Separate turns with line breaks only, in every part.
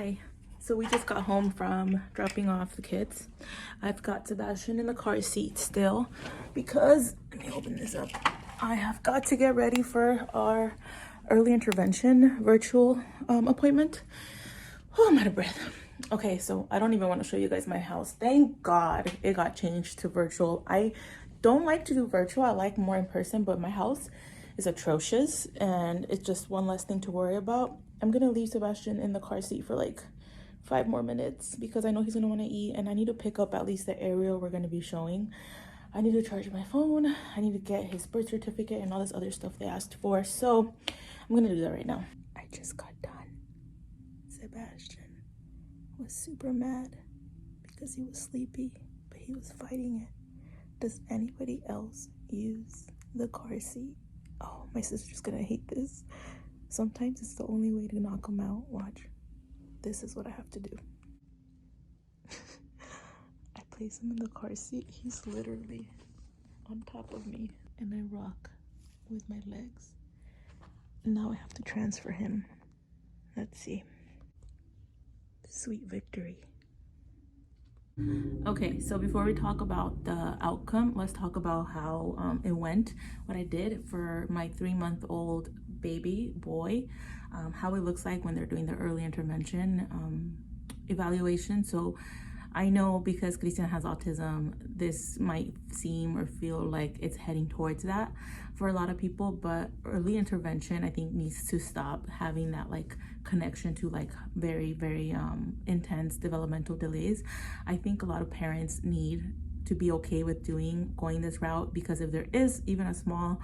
Hi. So we just got home from dropping off the kids. I've got Sebastian in the car seat still because, let me open this up. I have got to get ready for our early intervention virtual appointment. Oh, I'm out of breath. Okay, so I don't even want to show you guys my house. Thank God it got changed to virtual. I don't like to do virtual. I like more in person, but my house is atrocious and it's just one less thing to worry about. I'm gonna leave Sebastian in the car seat for like 5 more minutes because I know he's gonna want to eat, and I need to pick up at least the aerial we're gonna be showing. I need to charge my phone. I need to get his birth certificate and all this other stuff they asked for. So I'm gonna do that right now. I just got done. Sebastian was super mad because he was sleepy, but he was fighting it. Does anybody else use the car seat? Oh, my sister's gonna hate this. Sometimes it's the only way to knock him out. Watch. This is what I have to do. I place him in the car seat. He's literally on top of me, and I rock with my legs. And now I have to transfer him. Let's see. Sweet victory. Okay, so before we talk about the outcome, let's talk about how it went, what I did for my 3-month-old baby boy, how it looks like when they're doing the early intervention evaluation. So I know because Christian has autism, this might seem or feel like it's heading towards that for a lot of people, but early intervention I think needs to stop having that like connection to like very intense developmental delays. I think a lot of parents need to be okay with going this route, because if there is even a small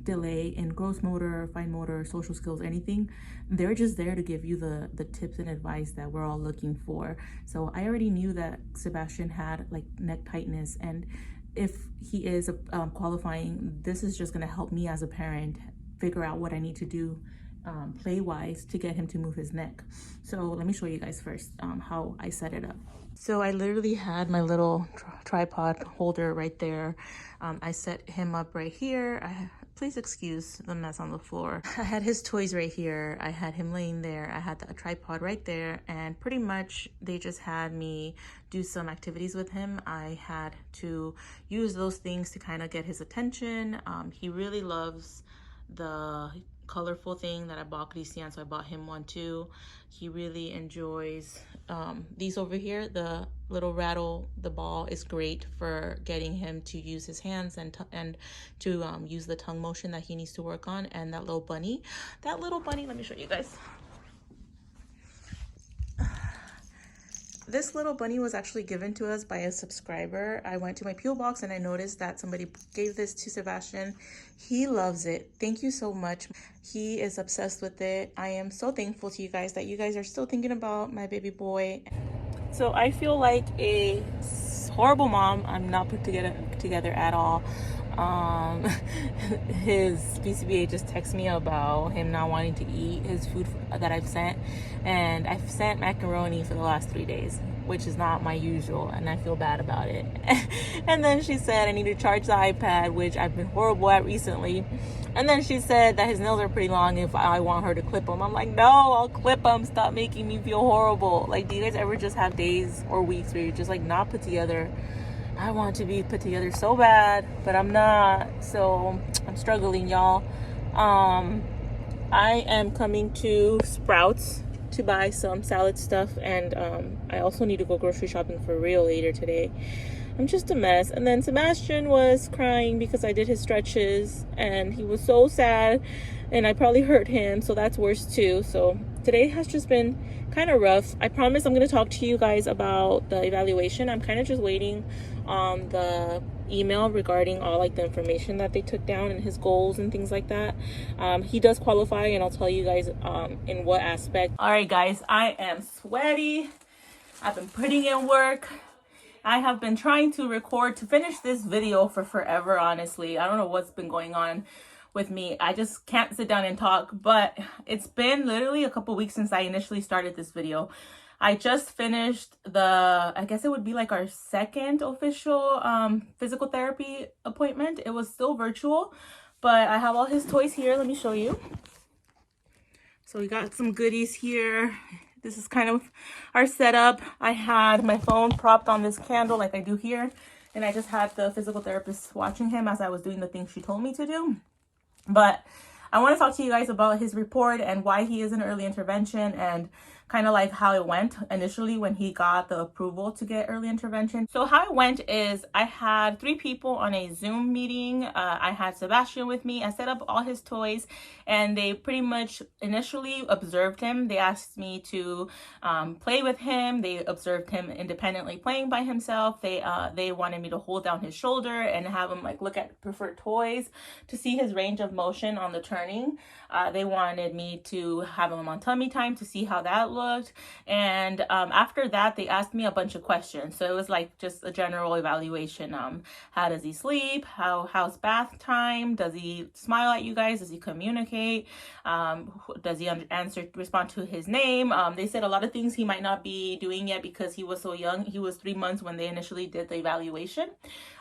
delay in gross motor, fine motor, social skills, anything, they're just there to give you the tips and advice that we're all looking for. So I already knew that Sebastian had like neck tightness, and if he is qualifying, this is just going to help me as a parent figure out what I need to do play wise to get him to move his neck. So let me show you guys first how I set it up. So I literally had my little tripod holder right there. I set him up right here. Please excuse the mess on the floor. I had his toys right here. I had him laying there. I had the tripod right there, and pretty much they just had me do some activities with him. I had to use those things to kind of get his attention. He really loves the colorful thing that I bought Christian, so I bought him one too. He really enjoys these over here. The little rattle the ball is great for getting him to use his hands and to use the tongue motion that he needs to work on. And that little bunny, let me show you guys. This little bunny was actually given to us by a subscriber. I went to my P.O. box and I noticed that somebody gave this to Sebastian. He loves it. Thank you so much. He is obsessed with it. I am so thankful to you guys that you guys are still thinking about my baby boy. So I feel like a horrible mom. I'm not put together at all. His BCBA just texted me about him not wanting to eat his food that I've sent, and I've sent macaroni for the last 3 days, which is not my usual, and I feel bad about it. And then she said I need to charge the iPad, which I've been horrible at recently. And then she said that his nails are pretty long if I want her to clip them. I'm like, no, I'll clip them. Stop making me feel horrible. Like, do you guys ever just have days or weeks where you're just like not put together? I want to be put together so bad, but I'm not. So I'm struggling, y'all. I am coming to Sprouts to buy some salad stuff, and I also need to go grocery shopping for real later today. I'm just a mess. And then Sebastian was crying because I did his stretches, and he was so sad, and I probably hurt him, so that's worse too. So today has just been kind of rough. I promise I'm going to talk to you guys about the evaluation. I'm kind of just waiting on the email regarding all like the information that they took down and his goals and things like that. He does qualify, and I'll tell you guys in what aspect. All right, guys, I am sweaty. I've been putting in work. I have been trying to finish this video for forever, honestly. I don't know what's been going on with me. I just can't sit down and talk, but it's been literally a couple weeks since I initially started this video. I just finished I guess it would be like our second official physical therapy appointment. It was still virtual, but I have all his toys here. Let me show you. So we got some goodies here. This is kind of our setup. I had my phone propped on this candle like I do here, and I just had the physical therapist watching him as I was doing the things she told me to do. But I want to talk to you guys about his report and why he is in early intervention, and kind of like how it went initially when he got the approval to get early intervention. So how it went is I had 3 people on a Zoom meeting. I had Sebastian with me. I set up all his toys, and they pretty much initially observed him. They asked me to play with him. They observed him independently playing by himself. They wanted me to hold down his shoulder and have him like look at preferred toys to see his range of motion on the turning. They wanted me to have him on tummy time to see how that looked. And after that, they asked me a bunch of questions. So it was like just a general evaluation. How does he sleep? How's bath time? Does he smile at you guys? Does he communicate? Does he respond to his name? They said a lot of things he might not be doing yet because he was so young. He was 3 months when they initially did the evaluation.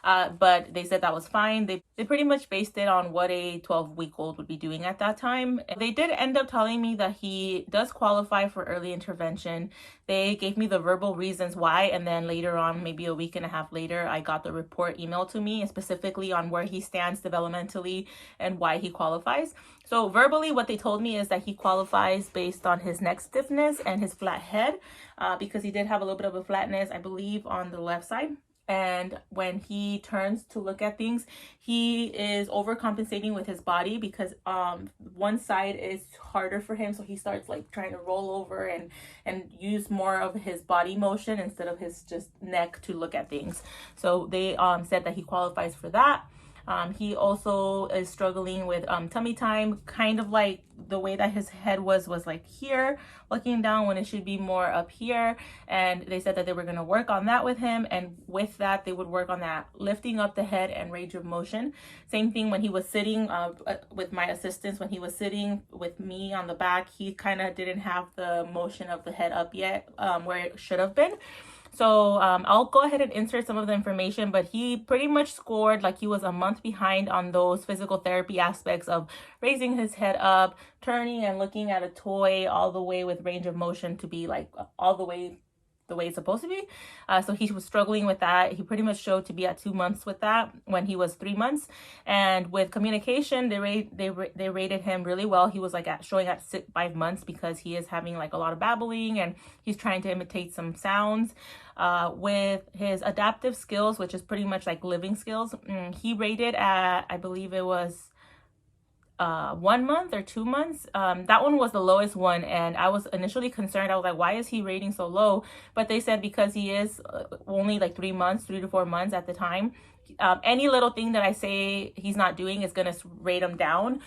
But they said that was fine. They pretty much based it on what a 12-week-old would be doing at that time. They did end up telling me that he does qualify for early intervention. They gave me the verbal reasons why, and then later on, maybe a week and a half later, I got the report emailed to me, specifically on where he stands developmentally and why he qualifies. So verbally, what they told me is that he qualifies based on his neck stiffness and his flat head, because he did have a little bit of a flatness, I believe, on the left side. And when he turns to look at things, he is overcompensating with his body because one side is harder for him, so he starts like trying to roll over and use more of his body motion instead of his just neck to look at things. So they said that he qualifies for that. He also is struggling with tummy time, kind of like the way that his head was like here, looking down when it should be more up here. And they said that they were going to work on that with him. And with that, they would work on that lifting up the head and range of motion. Same thing when he was sitting with my assistants, when he was sitting with me on the back, he kind of didn't have the motion of the head up yet, where it should have been. So I'll go ahead and insert some of the information, but he pretty much scored like he was a month behind on those physical therapy aspects of raising his head up, turning and looking at a toy all the way with range of motion to be like all the way it's supposed to be. So he was struggling with that. He pretty much showed to be at 2 months with that when he was 3 months. And with communication, they rated him really well. He was like showing at 5 months because he is having like a lot of babbling and he's trying to imitate some sounds. With his adaptive skills, which is pretty much like living skills, he rated at, I believe it was 1 month or 2 months. That one was the lowest one, and I was initially concerned. I was like, why is he rating so low? But they said because he is only like 3 to 4 months at the time, any little thing that I say he's not doing is gonna rate him down.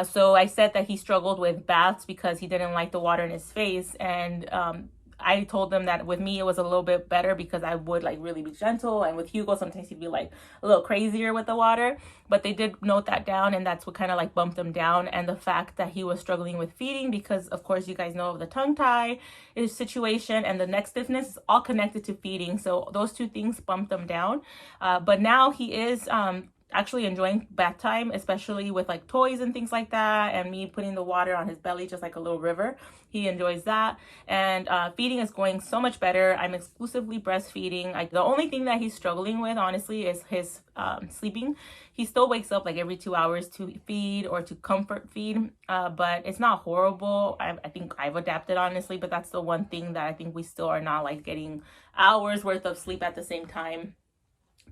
So I said that he struggled with baths because he didn't like the water in his face, and I told them that with me it was a little bit better because I would like really be gentle, and with Hugo sometimes he'd be like a little crazier with the water. But they did note that down, and that's what kind of like bumped him down. And the fact that he was struggling with feeding because of course you guys know of the tongue tie situation and the neck stiffness is all connected to feeding, so those 2 things bumped him down. But now he is actually enjoying bath time, especially with like toys and things like that, and me putting the water on his belly just like a little river. He enjoys that, and feeding is going so much better. I'm exclusively breastfeeding. The only thing that he's struggling with honestly is his sleeping. He still wakes up like every 2 hours to feed or to comfort feed, but it's not horrible. I think I've adapted honestly, but that's the one thing that I think we still are not like getting hours worth of sleep at the same time.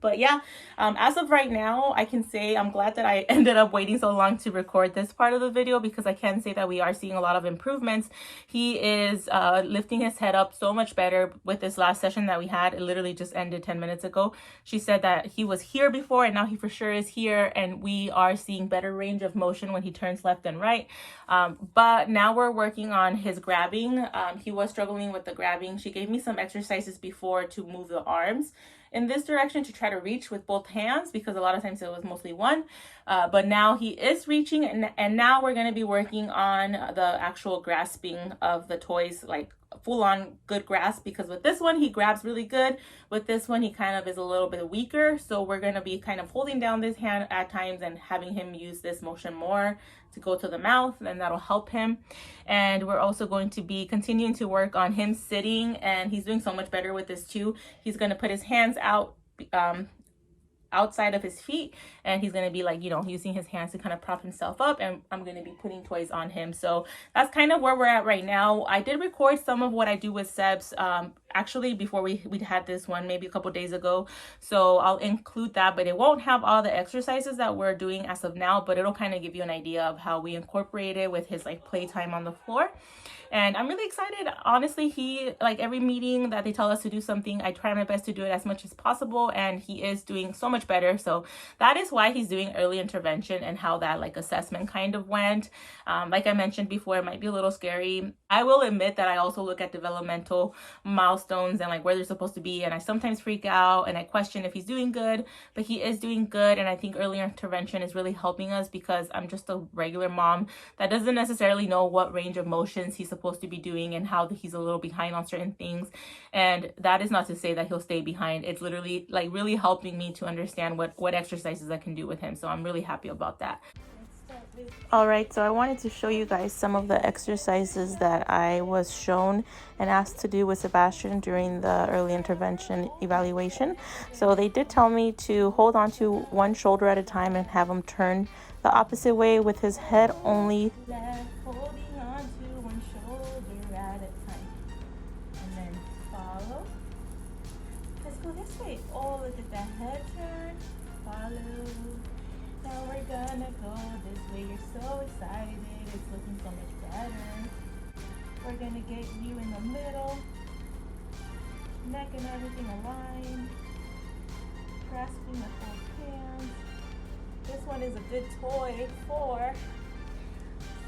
But yeah, as of right now, I can say I'm glad that I ended up waiting so long to record this part of the video, because I can say that we are seeing a lot of improvements. He is lifting his head up so much better with this last session that we had. It literally just ended 10 minutes ago. She said that he was here before and now he for sure is here, and we are seeing better range of motion when he turns left and right. But now we're working on his grabbing. He was struggling with the grabbing. She gave me some exercises before to move the arms in this direction to try to reach with both hands, because a lot of times it was mostly one. But now he is reaching, and now we're going to be working on the actual grasping of the toys, like full-on good grasp, because with this one he grabs really good. With this one he kind of is a little bit weaker, so we're going to be kind of holding down this hand at times and having him use this motion more to go to the mouth, and that'll help him. And we're also going to be continuing to work on him sitting, and he's doing so much better with this too. He's going to put his hands out outside of his feet, and he's going to be like, you know, using his hands to kind of prop himself up, and I'm going to be putting toys on him. So that's kind of where we're at right now. I did record some of what I do with Sebs actually before we had this one maybe a couple days ago, so I'll include that, but it won't have all the exercises that we're doing as of now, but it'll kind of give you an idea of how we incorporate it with his like playtime on the floor. And I'm really excited. Honestly, he, like every meeting that they tell us to do something, I try my best to do it as much as possible, and he is doing so much better. So that is why he's doing early intervention and how that like assessment kind of went. Like I mentioned before, it might be a little scary. I will admit that I also look at developmental milestones and like where they're supposed to be, and I sometimes freak out and I question if he's doing good, but he is doing good. And I think early intervention is really helping us because I'm just a regular mom that doesn't necessarily know what range of motions he's supposed to be doing and how he's a little behind on certain things. And that is not to say that he'll stay behind. It's literally like really helping me to understand what exercises I can do with him. So I'm really happy about that. All right, so I wanted to show you guys some of the exercises that I was shown and asked to do with Sebastian during the early intervention evaluation. So they did tell me to hold on to one shoulder at a time and have him turn the opposite way with his head only. Holding on to one shoulder at a time. And then follow. Let's go this way. Oh, look at that head turn. Follow. Now we're gonna go this way. You're so excited. It's looking so much better. We're gonna get you in the middle. Neck and everything aligned. Grasping the both hands. This one is a good toy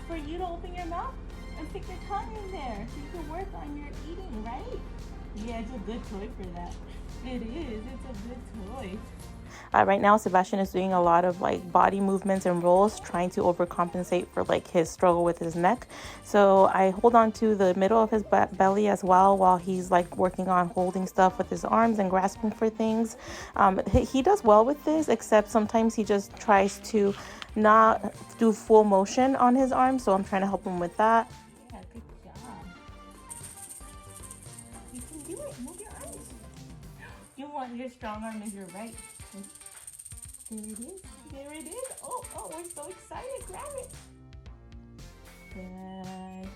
for you to open your mouth and stick your tongue in there so you can work on your eating, right? Yeah, it's a good toy for that. It is. It's a good toy. Right now, Sebastian is doing a lot of like body movements and rolls, trying to overcompensate for like his struggle with his neck. So I hold on to the middle of his belly as well while he's like working on holding stuff with his arms and grasping for things. He does well with this, except sometimes he just tries to not do full motion on his arms. So I'm trying to help him with that. Yeah, good job. You can do it. Move your arms. You want your strong arm as your right. There it is. There it is. Oh, we're so excited. Grab it. Good.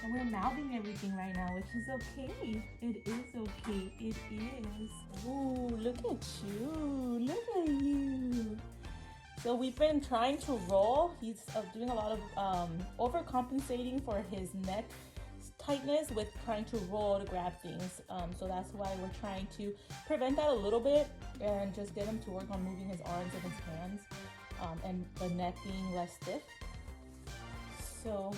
And we're mouthing everything right now, which is okay. It is okay. It is. Ooh, look at you. Look at you. So we've been trying to roll. He's doing a lot of overcompensating for his neck tightness with trying to roll to grab things. So that's why we're trying to prevent that a little bit and just get him to work on moving his arms and his hands and the neck being less stiff. So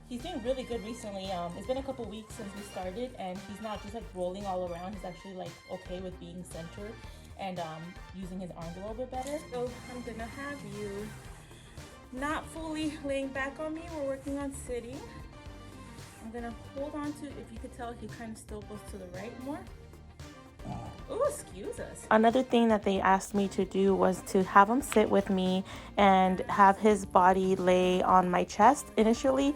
he's doing really good recently. It's been a couple weeks since we started, and he's not just like rolling all around. He's actually like okay with being centered and using his arms a little bit better. So I'm gonna have you not fully laying back on me. We're working on sitting. I'm gonna hold on to, if you could tell, he kind of still goes to the right more. Oh, excuse us. Another thing that they asked me to do was to have him sit with me and have his body lay on my chest initially.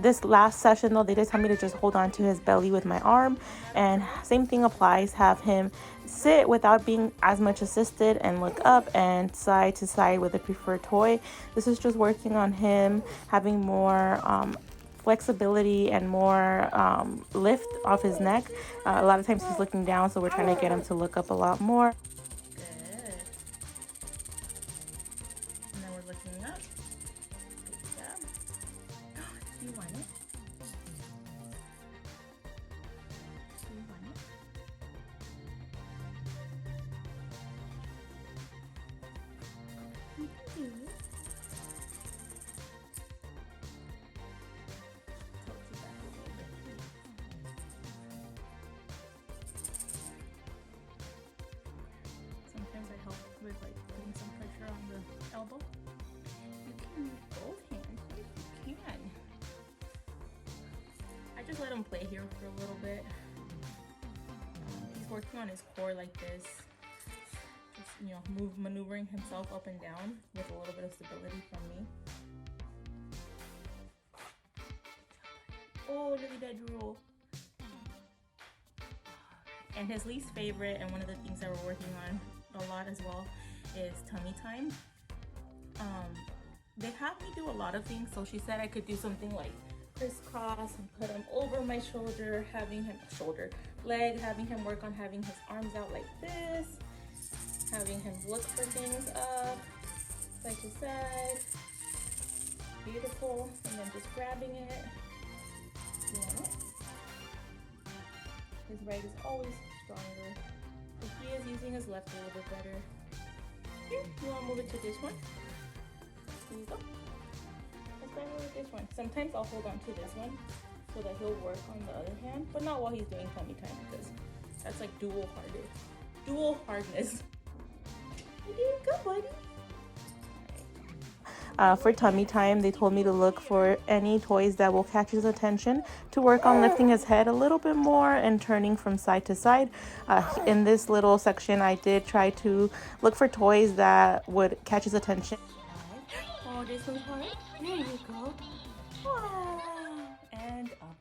This last session though, they did tell me to just hold on to his belly with my arm, and same thing applies. Have him sit without being as much assisted and look up and side to side with a preferred toy. This is just working on him having more flexibility and more lift off his neck. A lot of times he's looking down, so we're trying to get him to look up a lot more. Good. And then we're looking up. Good job. Do you want it? Do you want it? You can do it. Sometimes I help with like putting some pressure on the elbow. You can use both hands. Yes, you can. I just let him play here for a little bit. He's working on his core like this. Just, you know, maneuvering himself up and down with a little bit of stability from me. Oh, look at that drool. And his least favorite, and one of the things that we're working on a lot as well, is tummy time. They have me do a lot of things, so she said I could do something like crisscross and put him over my shoulder, having him leg, having him work on having his arms out like this, having him look for things up, like you said, beautiful, and then just grabbing it. Yeah. His right is always stronger, but he is using his left a little bit better. Here, you want to move it to this one? Here you go. Let's start with this one. Sometimes I'll hold on to this one so that he'll work on the other hand, but not while he's doing tummy time because that's like dual hardness. You did good, buddy. For tummy time, they told me to look for any toys that will catch his attention, to work on lifting his head a little bit more and turning from side to side. In this little section, I did try to look for toys that would catch his attention. Oh, this one's hard. There you go. Wow. And up.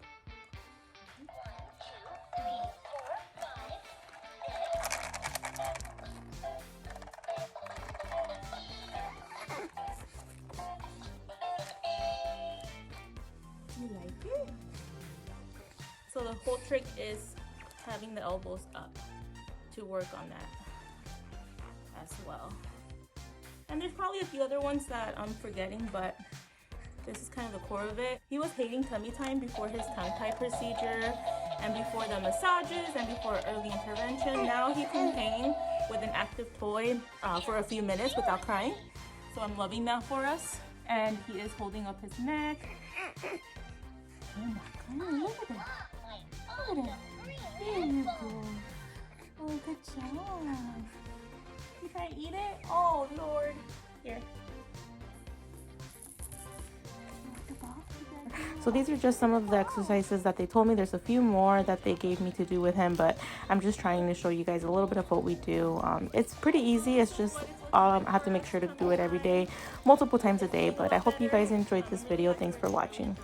You like it? So the whole trick is having the elbows up to work on that as well. And there's probably a few other ones that I'm forgetting, but this is kind of the core of it. He was hating tummy time before his tongue tie procedure and before the massages and before early intervention. Now he can hang with an active toy for a few minutes without crying. So I'm loving that for us. And he is holding up his neck. Oh my God, look at that. Look at that. There you go. Oh, good job. You try to eat it? Oh, Lord. Here. So these are just some of the exercises that they told me. There's a few more that they gave me to do with him, but I'm just trying to show you guys a little bit of what we do. It's pretty easy. It's just I have to make sure to do it every day, multiple times a day. But I hope you guys enjoyed this video. Thanks for watching.